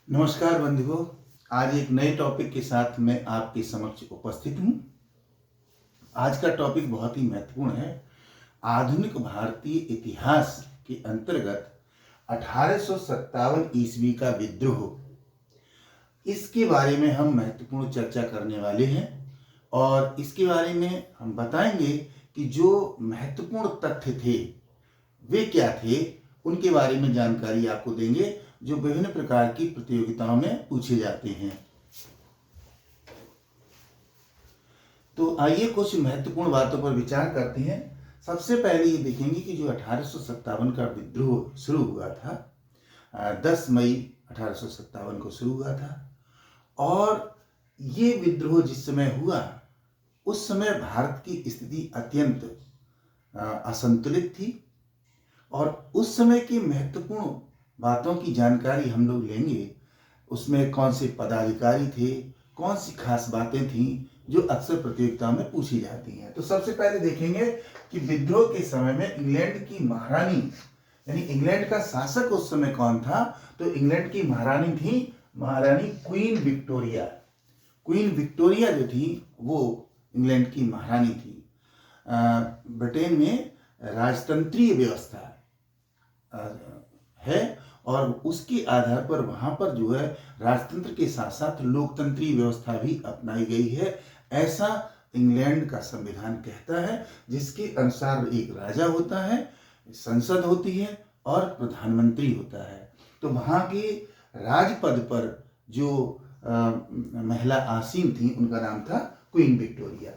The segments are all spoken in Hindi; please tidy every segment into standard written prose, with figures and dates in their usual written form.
नमस्कार बंधुओं। आज एक नए टॉपिक के साथ मैं आपके समक्ष उपस्थित हूँ। आज का टॉपिक बहुत ही महत्वपूर्ण है। आधुनिक भारतीय इतिहास के अंतर्गत 1857 ईस्वी का विद्रोह, इसके बारे में हम महत्वपूर्ण चर्चा करने वाले हैं और इसके बारे में हम बताएंगे कि जो महत्वपूर्ण तथ्य थे वे क्या थे, उनके बारे में जानकारी आपको देंगे जो विभिन्न प्रकार की प्रतियोगिताओं में पूछे जाते हैं। तो आइए कुछ महत्वपूर्ण बातों पर विचार करते हैं। सबसे पहले ये देखेंगे कि जो 1857 का विद्रोह शुरू हुआ था, 10 मई 1857 को शुरू हुआ था और ये विद्रोह जिस समय हुआ उस समय भारत की स्थिति अत्यंत असंतुलित थी और उस समय की महत्वपूर्ण बातों की जानकारी हम लोग लेंगे। उसमें कौन से पदाधिकारी थे, कौन सी खास बातें थीं जो अक्सर प्रतियोगिताओं में पूछी जाती हैं। तो सबसे पहले देखेंगे कि विद्रोह के समय में इंग्लैंड की महारानी, यानी इंग्लैंड का शासक उस समय कौन था, तो इंग्लैंड की महारानी थी महारानी क्वीन विक्टोरिया। क्वीन विक्टोरिया जो थी वो इंग्लैंड की महारानी थी। ब्रिटेन में राजतंत्रीय व्यवस्था है और उसके आधार पर वहां पर जो है राजतंत्र के साथ साथ लोकतंत्रीय व्यवस्था भी अपनाई गई है, ऐसा इंग्लैंड का संविधान कहता है, जिसके अनुसार एक राजा होता है, संसद होती है और प्रधानमंत्री होता है। तो वहां के राजपद पर जो महिला आसीन थी उनका नाम था क्वीन विक्टोरिया।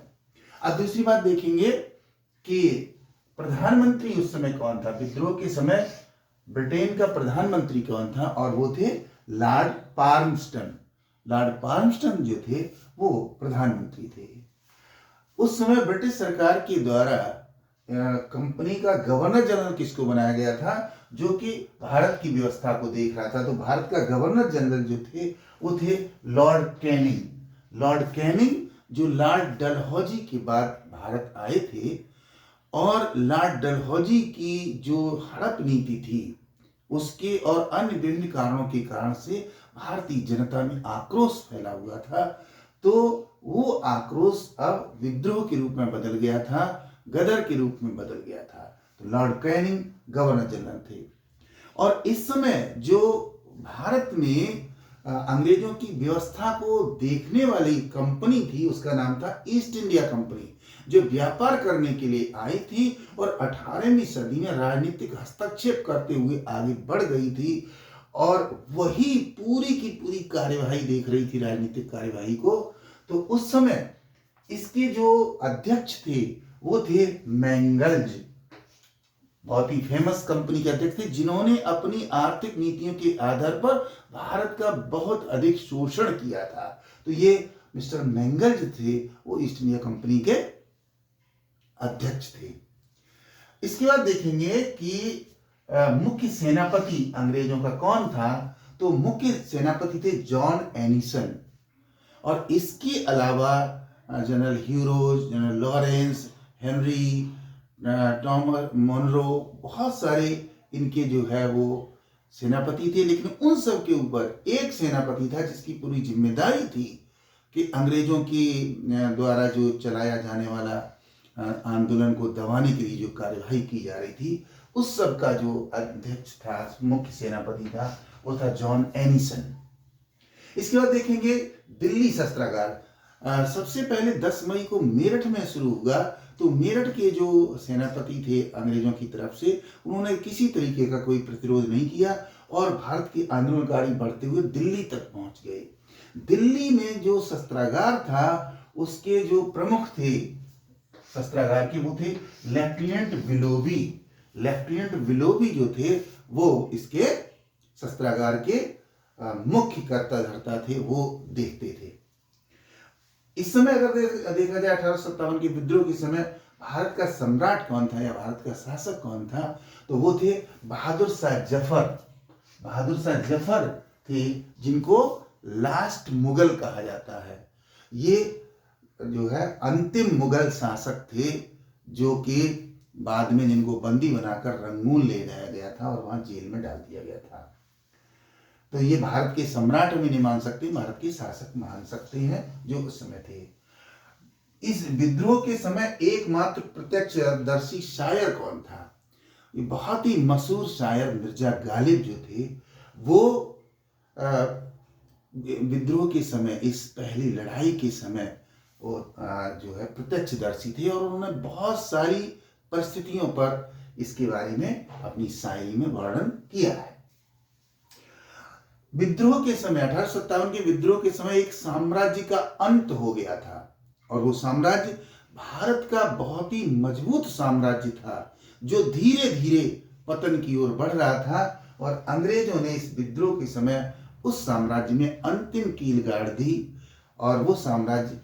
अब दूसरी बात देखेंगे कि प्रधानमंत्री उस समय कौन था। विद्रोह के समय ब्रिटेन का प्रधानमंत्री कौन था, और वो थे लॉर्ड पार्मस्टन। लॉर्ड पार्मस्टन जो थे वो प्रधानमंत्री थे। उस समय ब्रिटिश सरकार के द्वारा कंपनी का गवर्नर जनरल किसको बनाया गया था, जो कि भारत की व्यवस्था को देख रहा था। तो भारत का गवर्नर जनरल जो थे वो थे लॉर्ड कैनिंग। लॉर्ड कैनिंग जो लॉर्ड डलहौजी के बाद भारत आए थे और लॉर्ड डलहौजी की जो हड़प नीति थी उसके और अन्य विभिन्न कारणों के कारण से भारतीय जनता में आक्रोश फैला हुआ था। तो वो आक्रोश अब विद्रोह के रूप में बदल गया था, गदर के रूप में बदल गया था। तो लॉर्ड कैनिंग गवर्नर जनरल थे और इस समय जो भारत में अंग्रेजों की व्यवस्था को देखने वाली कंपनी थी उसका नाम था ईस्ट इंडिया कंपनी, जो व्यापार करने के लिए आई थी और 18वीं सदी में राजनीतिक हस्तक्षेप करते हुए आगे बढ़ गई थी और वही पूरी की पूरी कार्यवाही देख रही थी, राजनीतिक कार्यवाही को। तो उस समय इसके जो अध्यक्ष थे वो थे मैंगल्ज, बहुत ही फेमस कंपनी के अध्यक्ष थे, जिन्होंने अपनी आर्थिक नीतियों के आधार पर भारत का बहुत अधिक शोषण किया था। तो ये मिस्टर मैंगल्ज थे, वो ईस्ट इंडिया कंपनी के अध्यक्ष थे। इसके बाद देखेंगे कि मुख्य सेनापति अंग्रेजों का कौन था। तो मुख्य सेनापति थे जॉन एनिसन और इसके अलावा general Hugh Rose, general Lawrence, Henry, Thomas Munro, बहुत सारे इनके जो है वो सेनापति थे। लेकिन उन सब के ऊपर एक सेनापति था जिसकी पूरी जिम्मेदारी थी कि अंग्रेजों की द्वारा जो चलाया जाने वाला आंदोलन को दबाने के लिए जो कार्यवाही की जा रही थी उस सब का जो अध्यक्ष था, मुख्य सेनापति था, वो था जॉन एनिसन। इसके बाद देखेंगे दिल्ली शस्त्रागार। सबसे पहले 10 मई को मेरठ में शुरू हुआ। तो मेरठ के जो सेनापति थे अंग्रेजों की तरफ से, उन्होंने किसी तरीके का कोई प्रतिरोध नहीं किया और भारत के आंदोलनकारी बढ़ते हुए दिल्ली तक पहुंच गए। दिल्ली में जो शस्त्रागार था उसके जो प्रमुख थे शस्त्रागार के, वो थे लेफ्टिनेंट विलोबी। लेफ्टिनेंट विलोबी जो थे वो इसके शस्त्रागार के मुख्य कर्ता धर्ता थे, वो देखते थे। इस समय अगर देखा जाए 1857 के विद्रोह के समय भारत का सम्राट कौन था या भारत का शासक कौन था, तो वो थे बहादुर शाह जफर। बहादुर शाह जफर थे जिनको लास्ट मुगल कहा जाता है। ये जो है अंतिम मुगल शासक थे जो कि बाद में जिनको बंदी बनाकर रंगून ले जाया गया था और वहां जेल में डाल दिया गया था। तो ये भारत के सम्राट भी नहीं मान सकते, भारत के शासक मान सकते हैं जो उस समय थे। इस विद्रोह के समय एकमात्र प्रत्यक्षदर्शी शायर कौन था? ये बहुत ही मशहूर शायर मिर्जा गालिब जो थे, वो विद्रोह के समय, इस पहली लड़ाई के समय वो जो है प्रत्यक्षदर्शी थे और उन्होंने बहुत सारी परिस्थितियों पर इसके बारे में अपनी शायरी में वर्णन किया है। विद्रोह के समय 1857 के विद्रोह के समय एक साम्राज्य का अंत हो गया था और वो साम्राज्य भारत का बहुत ही मजबूत साम्राज्य था जो धीरे धीरे पतन की ओर बढ़ रहा था और अंग्रेजों ने इस विद्रोह के समय उस साम्राज्य में अंतिम कील गाड़ दी और वो साम्राज्य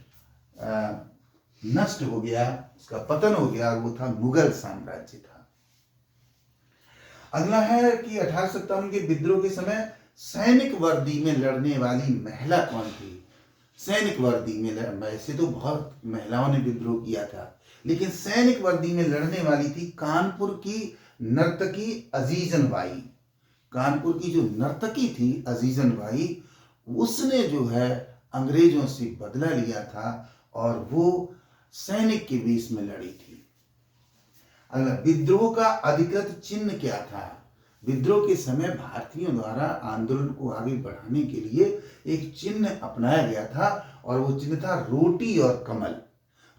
नष्ट हो गया, उसका पतन हो गया। वो था मुगल साम्राज्य था। अगला है कि 1857 के विद्रोह के समय सैनिक वर्दी में लड़ने वाली महिला कौन थी? सैनिक वर्दी में, वैसे तो बहुत महिलाओं ने विद्रोह किया था, लेकिन सैनिक वर्दी में लड़ने वाली थी कानपुर की नर्तकी अजीजन बाई। कानपुर की जो नर्तकी थी अजीजन बाई, उसने जो है अंग्रेजों से बदला लिया था और वो सैनिक के वेश में लड़ी थी। अगला, विद्रोह का अधिकृत चिन्ह क्या था? विद्रोह के समय भारतीयों द्वारा आंदोलन को आगे बढ़ाने के लिए एक चिन्ह अपनाया गया था और वो चिन्ह था रोटी और कमल।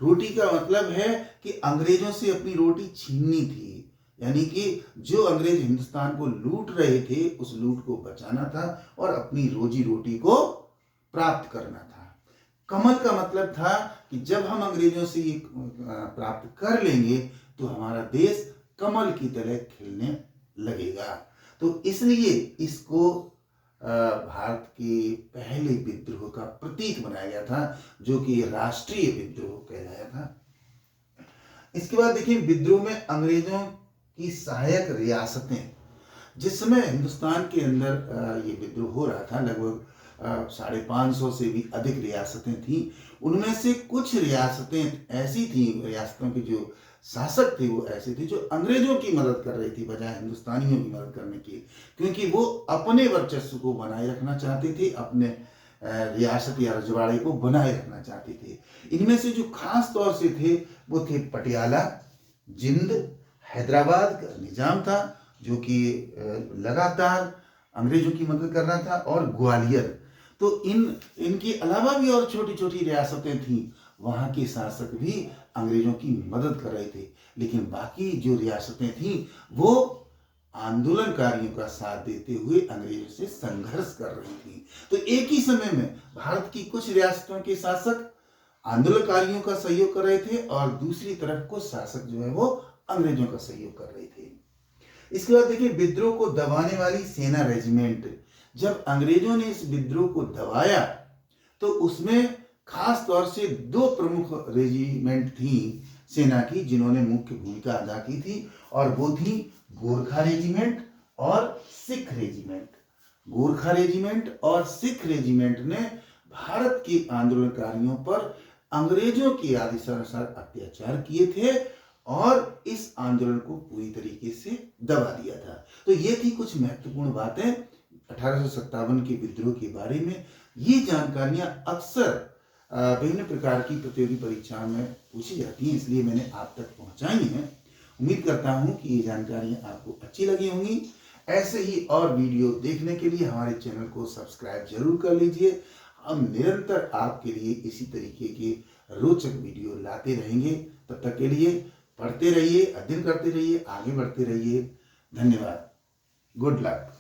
रोटी का मतलब है कि अंग्रेजों से अपनी रोटी छीननी थी, यानी कि जो अंग्रेज हिंदुस्तान को लूट रहे थे उस लूट को बचाना था और अपनी रोजी रोटी को प्राप्त करना था। कमल का मतलब था कि जब हम अंग्रेजों से ये प्राप्त कर लेंगे तो हमारा देश कमल की तरह खिलने लगेगा। तो इसलिए इसको भारत के पहले विद्रोह का प्रतीक बनाया गया था जो कि राष्ट्रीय विद्रोह कहलाया था। इसके बाद देखिए, विद्रोह में अंग्रेजों की सहायक रियासतें, जिस समय हिंदुस्तान के अंदर ये विद्रोह हो रहा था, लगभग 550 से भी अधिक रियासतें थीं। उनमें से कुछ रियासतें ऐसी थीं, रियासतों के जो शासक थे वो ऐसे थे जो अंग्रेजों की मदद कर रही थी बजाय हिंदुस्तानियों की मदद करने की, क्योंकि वो अपने वर्चस्व को बनाए रखना चाहते थे, अपने रियासत या रजवाड़े को बनाए रखना चाहते थे। इनमें से जो खास तौर से थे वो थे पटियाला, जिंद, हैदराबाद का निजाम था जो कि लगातार अंग्रेजों की मदद कर रहा था, और ग्वालियर। तो इनके अलावा भी और छोटी छोटी रियासतें थीं, वहाँ के शासक भी अंग्रेजों की मदद कर रहे थे, लेकिन बाकी जो रियासतें थीं वो आंदोलनकारियों का साथ देते हुए अंग्रेजों से संघर्ष कर रही थी। तो एक ही समय में भारत की कुछ रियासतों के शासक आंदोलनकारियों का सहयोग कर रहे थे और दूसरी तरफ कुछ शासक जो है वो अंग्रेजों का सहयोग कर रहे थे। इसके बाद देखिए, विद्रोह को दबाने वाली सेना रेजिमेंट। जब अंग्रेजों ने इस विद्रोह को दबाया तो उसमें खास तौर से दो प्रमुख रेजिमेंट थी सेना की जिन्होंने मुख्य भूमिका अदा की थी, और वो थी गोरखा रेजिमेंट और सिख रेजिमेंट। गोरखा रेजिमेंट और सिख रेजिमेंट ने भारत के आंदोलनकारियों पर अंग्रेजों के आदेशानुसार अत्याचार किए थे और इस आंदोलन को पूरी तरीके से दबा दिया था। तो ये थी कुछ महत्वपूर्ण बातें 1857 के विद्रोह के बारे में। ये जानकारियां अक्सर विभिन्न प्रकार की प्रतियोगी परीक्षाओं में पूछी जाती हैं, इसलिए मैंने आप तक पहुंचाई हैं। उम्मीद करता हूं कि ये जानकारियां आपको अच्छी लगी होंगी। ऐसे ही और वीडियो देखने के लिए हमारे चैनल को सब्सक्राइब जरूर कर लीजिए। हम निरंतर आपके लिए इसी तरीके के रोचक वीडियो लाते रहेंगे। तब तक के लिए पढ़ते रहिए, अध्ययन करते रहिए, आगे बढ़ते रहिए। धन्यवाद। Good luck.